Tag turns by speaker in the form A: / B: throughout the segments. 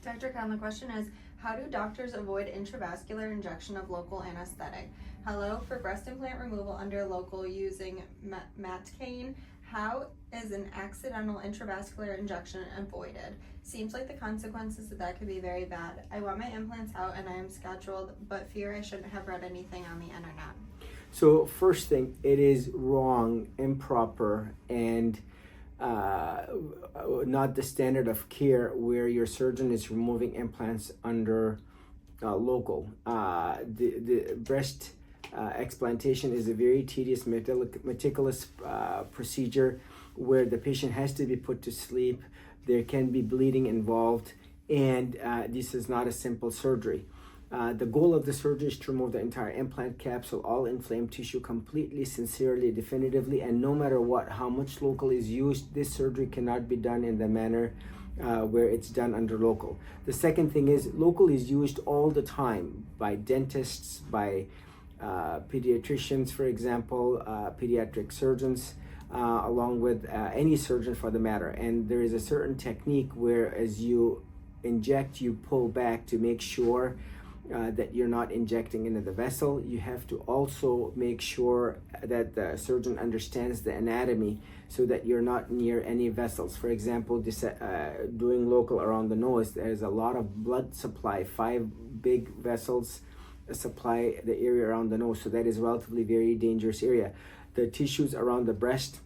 A: Dr. Khan, the question is, how do doctors avoid intravascular injection of local anesthetic? Hello, for breast implant removal under local using Matcaine, how is an accidental intravascular injection avoided? Seems like the consequences of that could be very bad. I want my implants out and I am scheduled, but fear I shouldn't have read anything on the internet.
B: So first thing, it is wrong, improper, and not the standard of care where your surgeon is removing implants under local. The breast explantation is a very tedious, meticulous procedure where the patient has to be put to sleep. There can be bleeding involved, and this is not a simple surgery. The goal of the surgery is to remove the entire implant capsule, all inflamed tissue, completely, sincerely, definitively, and no matter what, how much local is used, this surgery cannot be done in the manner where it's done under local. The second thing is, local is used all the time by dentists, by pediatricians, for example, pediatric surgeons, along with any surgeon for the matter. And there is a certain technique where as you inject, you pull back to make sure that you're not injecting into the vessel. You have to also make sure that the surgeon understands the anatomy so that you're not near any vessels. For example, doing local around the nose, there's a lot of blood supply, 5 big vessels supply the area around the nose, so that is relatively very dangerous area. The tissues around the breast,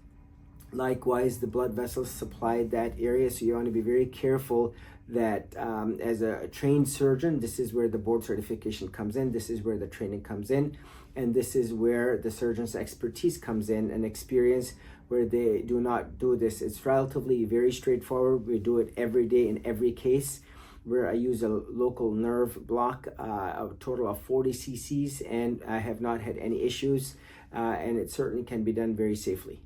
B: likewise, the blood vessels supply that area, so you want to be very careful that as a trained surgeon, this is where the board certification comes in, this is where the training comes in, and this is where the surgeon's expertise comes in and experience, where they do not do this. It's relatively very straightforward. We do it every day in every case, where I use a local nerve block, a total of 40 cc's, and I have not had any issues, and it certainly can be done very safely.